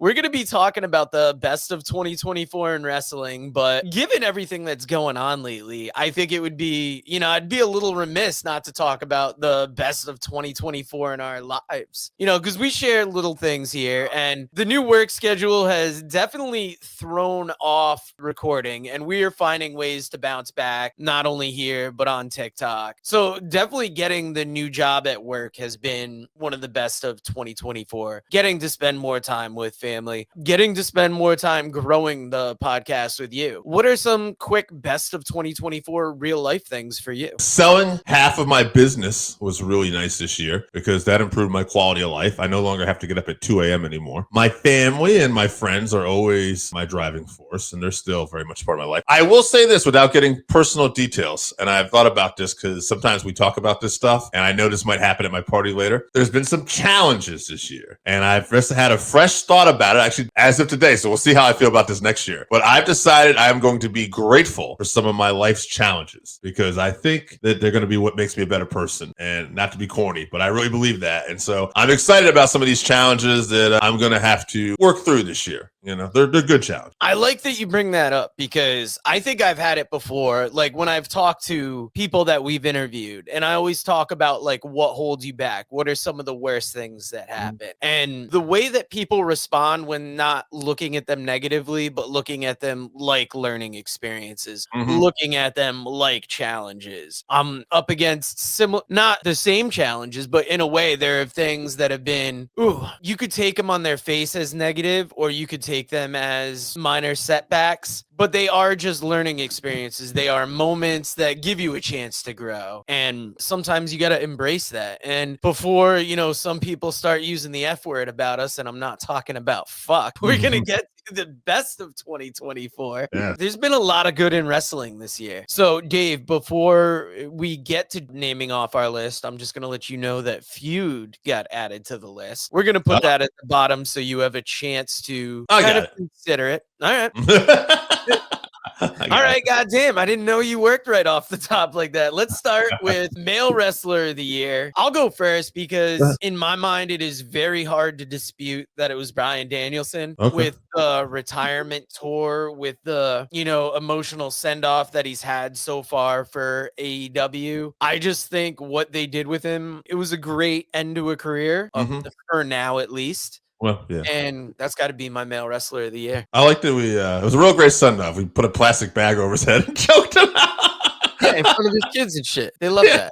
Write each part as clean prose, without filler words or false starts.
We're going to be talking about the best of 2024 in wrestling, but given everything that's going on lately, I think it would be, I'd be a little remiss not to talk about the best of 2024 in our lives, because we share little things here, and the new work schedule has definitely thrown off recording, and we are finding ways to bounce back, not only here, but on TikTok. So definitely getting the new job at work has been one of the best of 2024. Getting to spend more time with family, getting to spend more time growing the podcast with you. What are some quick best of 2024 real life things for you? Selling half of my business was really nice this year because that improved my quality of life. I no longer have to get up at 2 a.m. anymore. My family and my friends are always my driving force, and they're still very much part of my life. I will say this without getting personal details, and I've thought about this because sometimes we talk about this stuff, and I know this might happen at my party later. There's been some challenges this year, and I've just had a fresh thought about it, actually, as of today, so we'll see how I feel about this next year. But I've decided I am going to be grateful for some of my life's challenges because I think that they're going to be what makes me a better person, and not to be corny, but I really believe that. And so I'm excited about some of these challenges that I'm going to have to work through this year. They're good challenges. I like that you bring that up because I think I've had it before. Like when I've talked to people that we've interviewed, and I always talk about like what holds you back. What are some of the worst things that happen? And the way that people respond when not looking at them negatively, but looking at them like learning experiences, looking at them like challenges. I'm up against similar, not the same challenges, but in a way, there are things that have been, you could take them on their face as negative, or you could take them as minor setbacks, but they are just learning experiences. They are moments that give you a chance to grow. And sometimes you got to embrace that. And before, some people start using the F word about us, and I'm not talking about fuck, we're going to get to the best of 2024. Yeah. There's been a lot of good in wrestling this year. So Dave, before we get to naming off our list, I'm just going to let you know that Feud got added to the list. We're going to put that at the bottom so you have a chance to kind of consider it. All right. All right, goddamn. I didn't know you worked right off the top like that. Let's start with male wrestler of the year. I'll go first because in my mind, it is very hard to dispute that it was Bryan Danielson with the retirement tour, with the, emotional send-off that he's had so far for AEW. I just think what they did with him, it was a great end to a career, for now at least. Well, yeah. And that's got to be my male wrestler of the year. I like that it was a real great send-off. We put a plastic bag over his head and choked him out. Yeah, in front of his kids and shit. They love that.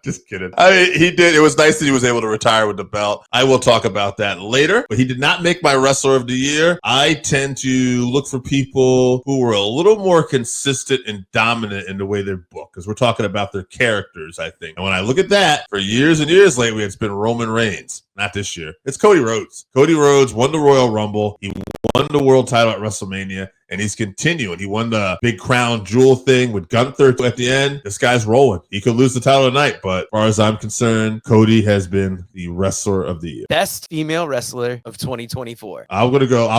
Just kidding. I mean, he did. It was nice that he was able to retire with the belt. I will talk about that later, but he did not make my wrestler of the year. I tend to look for people who were a little more consistent and dominant in the way they're booked, because we're talking about their characters, I think. And when I look at that, for years and years lately, it's been Roman Reigns. Not this year. It's Cody Rhodes. Cody Rhodes won the Royal Rumble. He won the world title at WrestleMania, and he's continuing. He won the big crown jewel thing with Gunther at the end. This guy's rolling. He could lose the title tonight, but as far as I'm concerned, Cody has been the wrestler of the year. Best female wrestler of 2024. I'll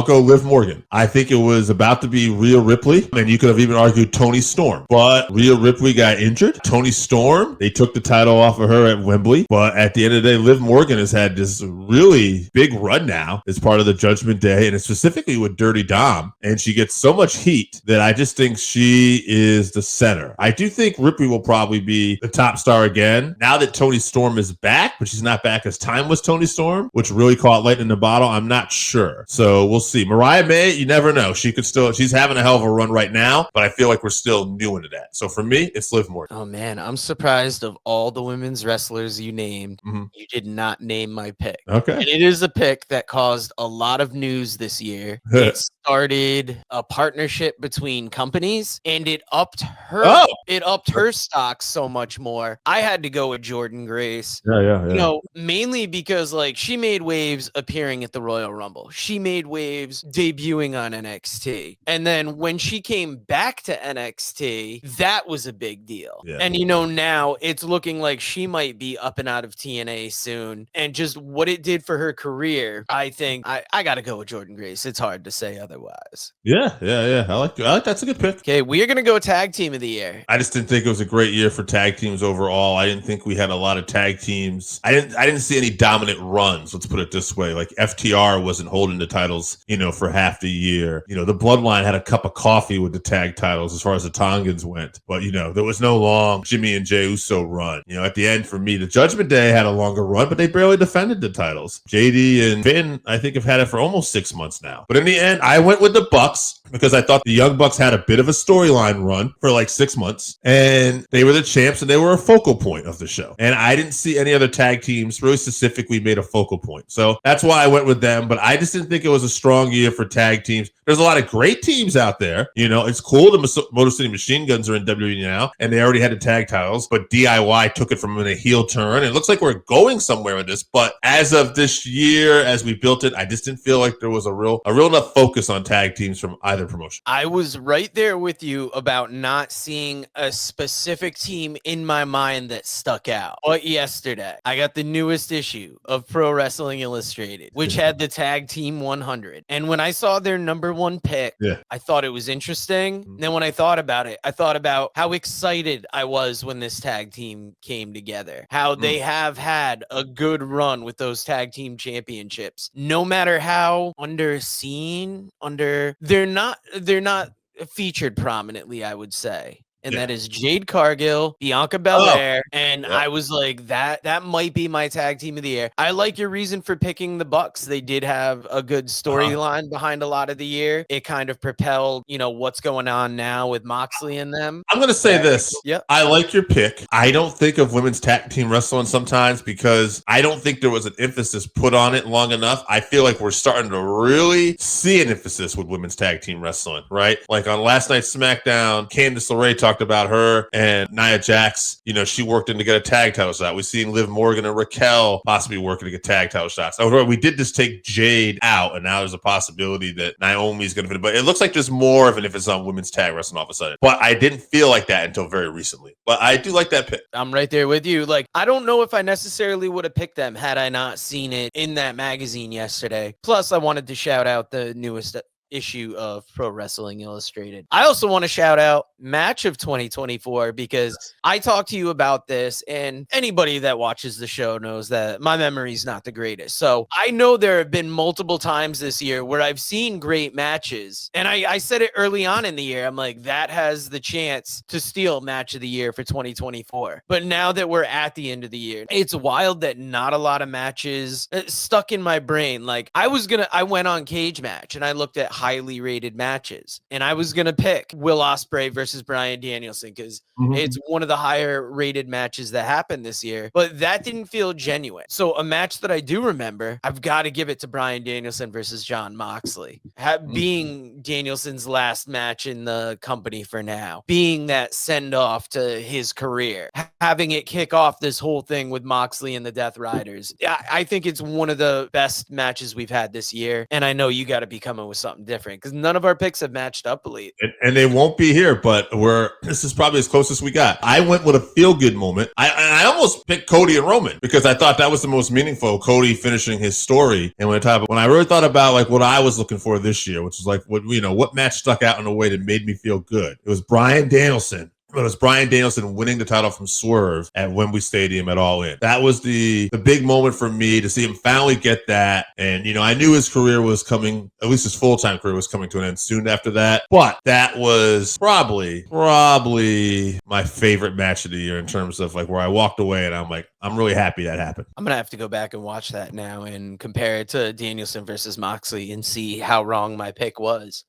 go Liv Morgan. I think it was about to be Rhea Ripley, and you could have even argued Toni Storm, but Rhea Ripley got injured. Toni Storm, they took the title off of her at Wembley, but at the end of the day, Liv Morgan has had this really big run now as part of the Judgment Day, and it's specifically with Dirty Dom, and she gets so much heat that I just think she is the center. I do think Ripley will probably be the top star again now that Toni Storm is back, but she's not back as timeless Toni Storm, which really caught lightning in the bottle. I'm not sure, so we'll see. Mariah May, you never know. She's having a hell of a run right now, but I feel like we're still new into that. So for me, it's Liv Morgan. Oh man, I'm surprised of all the women's wrestlers you named, you did not name my pick. Okay. And it is a pick that caused a lot of news this year. It started a partnership between companies, and it upped her stock so much more. I had to go with Jordynne Grace. Yeah. Mainly because like she made waves appearing at the Royal Rumble. She made waves debuting on NXT. And then when she came back to NXT, that was a big deal. Yeah. And now it's looking like she might be up and out of TNA soon. And just what it did for her career, I think I got to go with Jordynne Grace. It's hard to say otherwise. Yeah, Yeah. I like that's a good pick. Okay, we are gonna go tag team of the year. I just didn't think it was a great year for tag teams overall. I didn't think we had a lot of tag teams. I didn't see any dominant runs. Let's put it this way: like FTR wasn't holding the titles, for half the year. The Bloodline had a cup of coffee with the tag titles as far as the Tongans went, but there was no long Jimmy and Jey Uso run. At the end for me, the Judgment Day had a longer run, but they barely defended the titles. JD and Finn, I think, have had it for almost 6 months now. But in the end, I went with the Bucks because I thought the Young Bucks had a bit of a storyline run for like 6 months, and they were the champs and they were a focal point of the show. And I didn't see any other tag teams really specifically made a focal point. So that's why I went with them, but I just didn't think it was a strong year for tag teams. There's a lot of great teams out there. It's cool the Motor City Machine Guns are in WWE now, and they already had the tag titles, but DIY took it from a heel turn. It looks like we're going somewhere with this, but as of this year, as we built it, I just didn't feel like there was a real enough focus on tag teams from either promotion. I was right there with you about not seeing a specific team in my mind that stuck out. But yesterday, I got the newest issue of Pro Wrestling Illustrated, which had the Tag Team 100. And when I saw their number one pick, I thought it was interesting. And then when I thought about it, I thought about how excited I was when this tag team came together, how they have had a good run with those tag team championships. No matter how they're not featured prominently, I would say. And that is Jade Cargill, Bianca Belair, and I was like, that might be my tag team of the year. I like your reason for picking the Bucks. They did have a good storyline behind a lot of the year. It kind of propelled, what's going on now with Moxley and them. I'm going to say this. Yep. I like your pick. I don't think of women's tag team wrestling sometimes because I don't think there was an emphasis put on it long enough. I feel like we're starting to really see an emphasis with women's tag team wrestling, right? Like on last night's SmackDown, Candice LeRae talked about her and Nia Jax. She worked in to get a tag title shot. We've seen Liv Morgan and Raquel possibly working to get tag title shots. We did just take Jade out, and now there's a possibility that Naomi's going to fit. But it looks like there's more of an emphasis on women's tag wrestling all of a sudden. But I didn't feel like that until very recently. But I do like that pick. I'm right there with you. Like, I don't know if I necessarily would have picked them had I not seen it in that magazine yesterday. Plus, I wanted to shout out the newest issue of Pro Wrestling Illustrated. I also want to shout out Match of 2024 because I talked to you about this, and anybody that watches the show knows that my memory is not the greatest. So I know there have been multiple times this year where I've seen great matches, and I said it early on in the year. I'm like, that has the chance to steal Match of the Year for 2024. But now that we're at the end of the year, it's wild that not a lot of matches stuck in my brain. Like I went on Cage Match and I looked at highly rated matches, and I was gonna pick Will Ospreay versus Bryan Danielson because it's one of the higher rated matches that happened this year, but that didn't feel genuine. So a match that I do remember, I've got to give it to Bryan Danielson versus Jon Moxley, being Danielson's last match in the company for now, being that send off to his career, having it kick off this whole thing with Moxley and the Death Riders. I think it's one of the best matches we've had this year, and I know you got to be coming with something different because none of our picks have matched up, Elite. And they won't be here, but this is probably as close as we got. I went with a feel-good moment. I almost picked Cody and Roman because I thought that was the most meaningful, Cody finishing his story. And when I really thought about like what I was looking for this year, which is like what match stuck out in a way that made me feel good. It was Bryan Danielson. It was Bryan Danielson winning the title from Swerve at Wembley Stadium at All In. That was the big moment for me to see him finally get that. And, I knew his career was coming, at least his full-time career was coming to an end soon after that. But that was probably my favorite match of the year in terms of like where I walked away and I'm like, I'm really happy that happened. I'm going to have to go back and watch that now and compare it to Danielson versus Moxley and see how wrong my pick was.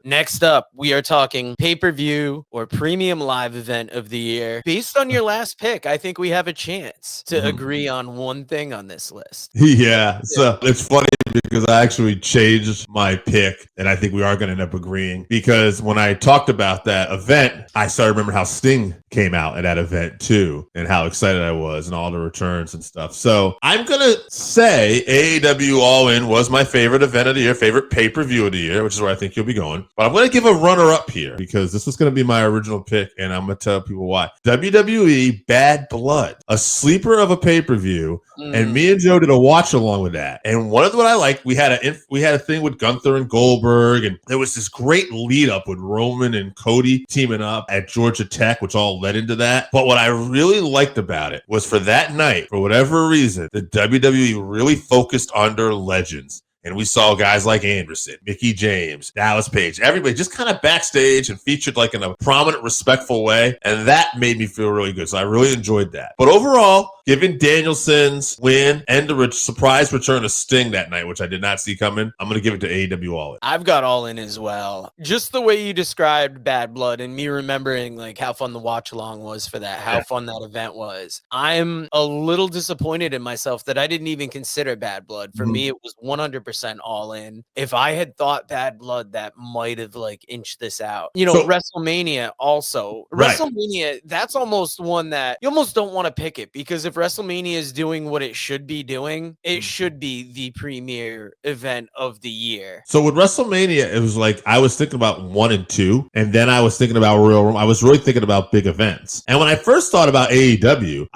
Next up, we are talking pay-per-view or premium live event of the year. Based on your last pick, I think we have a chance to agree on one thing on this list. Yeah. So it's funny because I actually changed my pick, and I think we are going to end up agreeing because when I talked about that event, I started remembering how Sting came out at that event too and how excited I was and all the returns and stuff. So I'm going to say AEW All In was my favorite event of the year, favorite pay-per-view of the year, which is where I think you'll be going. But I'm going to give a runner-up here because this was going to be my original pick, and I'm going to tell people why. WWE Bad Blood, a sleeper of a pay-per-view, and me and Joe did a watch-along with that. And one of what I like we had a thing with Gunther and Goldberg, and there was this great lead up with Roman and Cody teaming up at Georgia Tech, which all led into that. But what I really liked about it was for that night, for whatever reason, the WWE really focused on their legends. And we saw guys like Anderson, Mickey James, Dallas Page, everybody just kind of backstage and featured like in a prominent, respectful way. And that made me feel really good. So I really enjoyed that. But overall, given Danielson's win and the surprise return of Sting that night, which I did not see coming, I'm going to give it to AEW All In. I've got All In as well. Just the way you described Bad Blood and me remembering like how fun the watch along was for that, how fun that event was. I'm a little disappointed in myself that I didn't even consider Bad Blood. For me, it was 100% All In. If I had thought Bad Blood, that might have like inched this out. You know, WrestleMania also. Right. WrestleMania, that's almost one that you almost don't want to pick it, because if WrestleMania is doing what it should be doing, it should be the premier event of the year. So with WrestleMania, it was like I was thinking about 1 and 2, and then I was thinking about Royal Rumble. I was really thinking about big events. And when I first thought about AEW,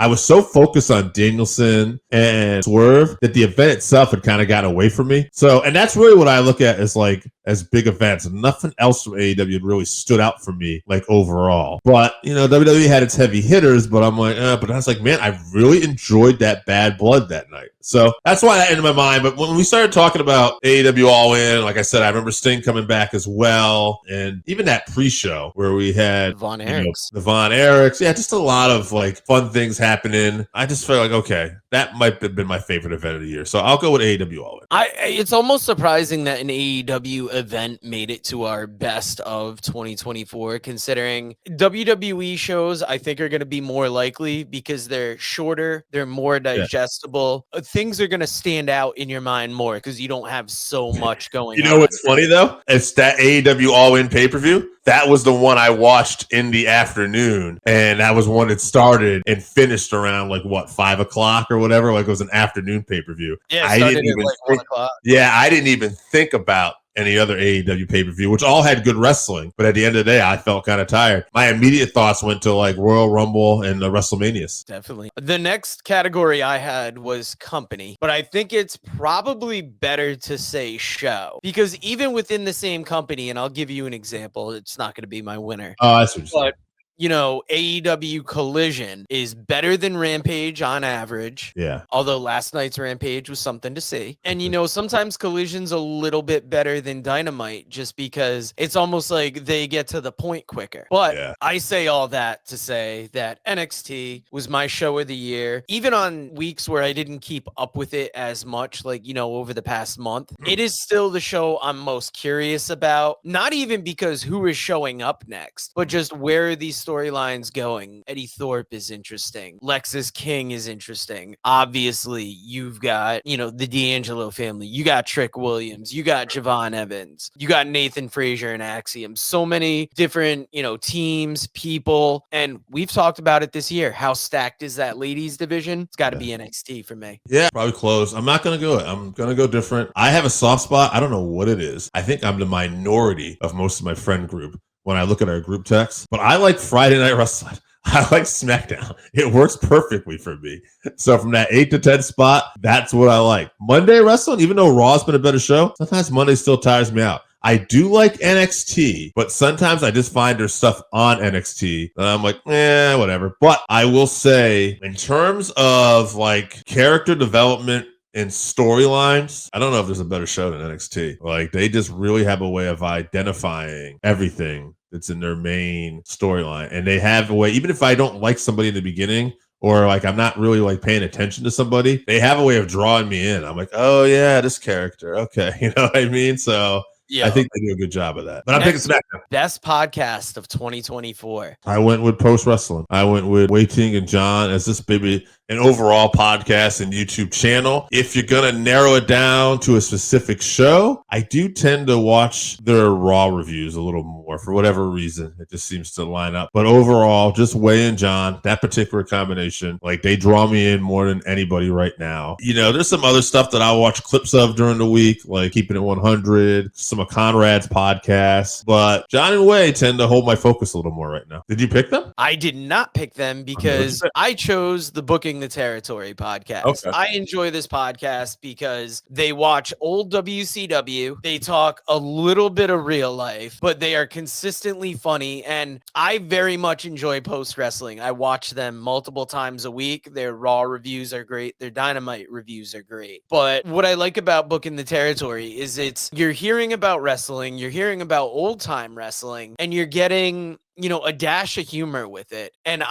I was so focused on Danielson and Swerve that the event itself had kind of gotten away from me. So, and that's really what I look at as big events. And nothing else from AEW had really stood out for me, like overall. But, you know, WWE had its heavy hitters, but I'm like, but I was like, man, I really enjoyed that Bad Blood that night. So that's why that ended my mind. But when we started talking about AEW All In, like I said, I remember Sting coming back as well. And even that pre-show where we had the Von Erichs. Yeah, just a lot of like fun things happening. I just felt like, okay, that might have been my favorite event of the year. So I'll go with AEW All In. It's almost surprising that an AEW event made it to our best of 2024, considering WWE shows I think are going to be more likely because they're shorter, they're more digestible. Things are going to stand out in your mind more because you don't have so much going on. You know what's funny though? It's that AEW All In pay-per-view. That was the one I watched in the afternoon, and that was one that started and finished around like 5 o'clock or whatever. Like it was an afternoon pay-per-view. Yeah, I didn't even like 1 o'clock. Yeah, I didn't even think about any other AEW pay-per-view, which all had good wrestling. But at the end of the day, I felt kind of tired. My immediate thoughts went to like Royal Rumble and the WrestleManias. Definitely. The next category I had was company, but I think it's probably better to say show, because even within the same company, and I'll give you an example, it's not going to be my winner. Oh, that's what you're saying. You know, AEW Collision is better than Rampage on average. Yeah. Although last night's Rampage was something to see. And, you know, sometimes Collision's a little bit better than Dynamite just because it's almost like they get to the point quicker. But I say all that to say that NXT was my show of the year. Even on weeks where I didn't keep up with it as much, like, you know, over the past month, it is still the show I'm most curious about. Not even because who is showing up next, but just where these storylines going. Eddie Thorpe is interesting. Lexis King is interesting. Obviously, you've got, you know, the D'Angelo family. You got Trick Williams. You got Javon Evans. You got Nathan Frazier and Axiom. So many different, you know, teams, people. And we've talked about it this year. How stacked is that ladies division? It's got to be NXT for me. Yeah, probably close. I'm not going to go it. I'm going to go different. I have a soft spot. I don't know what it is. I think I'm the minority of most of my friend group when I look at our group text, but I like Friday Night Wrestling. I like SmackDown. It works perfectly for me. So from that 8 to 10 spot, that's what I like. Monday Wrestling, even though Raw's been a better show, sometimes Monday still tires me out. I do like NXT, but sometimes I just find there's stuff on NXT and I'm like, whatever. But I will say, in terms of like character development and storylines, I don't know if there's a better show than NXT. Like they just really have a way of identifying everything that's in their main storyline. And they have a way, even if I don't like somebody in the beginning, or like I'm not really like paying attention to somebody, they have a way of drawing me in. I'm like, oh yeah, this character. Okay. You know what I mean? So I think they do a good job of that. But I'm picking SmackDown. Best podcast of 2024. I went with Post Wrestling. I went with Wei Ting and John as this baby an overall podcast and YouTube channel. If you're going to narrow it down to a specific show, I do tend to watch their Raw reviews a little more for whatever reason. It just seems to line up. But overall, just Wei and John, that particular combination, like they draw me in more than anybody right now. You know, there's some other stuff that I watch clips of during the week, like Keeping It 100, some of Conrad's podcasts. But John and Wei tend to hold my focus a little more right now. Did you pick them? I did not pick them because I chose the booking Booking the Territory podcast. Okay. I enjoy this podcast because they watch old WCW. They talk a little bit of real life, but they are consistently funny. And I very much enjoy post wrestling. I watch them multiple times a week. Their Raw reviews are great. Their Dynamite reviews are great. But what I like about Booking the Territory is you're hearing about wrestling, you're hearing about old time wrestling, and you're getting, a dash of humor with it. And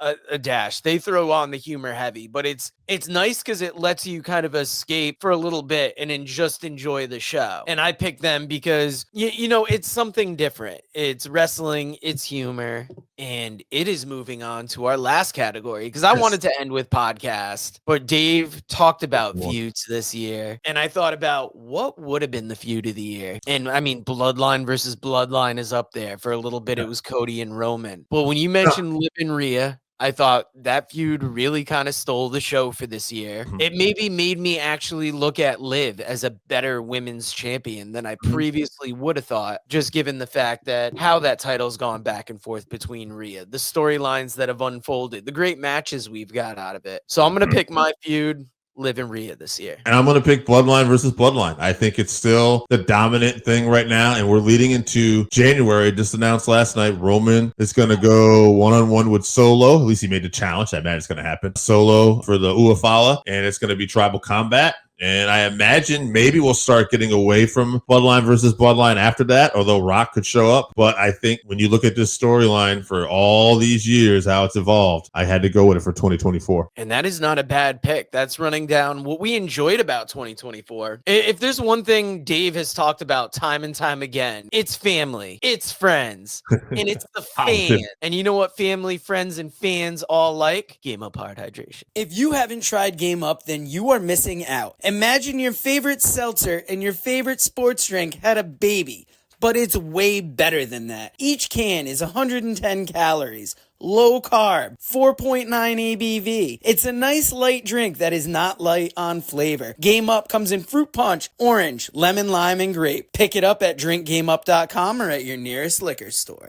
a dash. They throw on the humor heavy, but it's nice because it lets you kind of escape for a little bit and then just enjoy the show. And I picked them because it's something different. It's wrestling, it's humor, and it is moving on to our last category because I wanted to end with podcast, but Dave talked about feuds this year, and I thought about what would have been the feud of the year. And I mean, Bloodline versus Bloodline is up there. For a little bit, it was Cody and Roman. But when you mentioned Liv and Rhea, I thought that feud really kind of stole the show for this year. It maybe made me actually look at Liv as a better women's champion than I previously would have thought, just given the fact that how that title's gone back and forth between Rhea, the storylines that have unfolded, the great matches we've got out of it. So I'm going to pick my feud, Liv and Rhea, this year. And I'm going to pick Bloodline versus Bloodline. I think it's still the dominant thing right now, and we're leading into January. Just announced last night, Roman is going to go one-on-one with Solo. At least he made the challenge. I imagine it's going to happen. Solo for the Uafala, and it's going to be tribal combat. And I imagine maybe we'll start getting away from Bloodline versus Bloodline after that, although Rock could show up. But I think when you look at this storyline for all these years, how it's evolved, I had to go with it for 2024. And that is not a bad pick. That's running down what we enjoyed about 2024. If there's one thing Dave has talked about time and time again, it's family, it's friends, and it's the fan. And you know what family, friends, and fans all like? Game Up Hard Hydration. If you haven't tried Game Up, then you are missing out. Imagine your favorite seltzer and your favorite sports drink had a baby, but it's way better than that. Each can is 110 calories, low carb, 4.9 ABV. It's a nice light drink that is not light on flavor. Game Up comes in fruit punch, orange, lemon, lime, and grape. Pick it up at drinkgameup.com or at your nearest liquor store.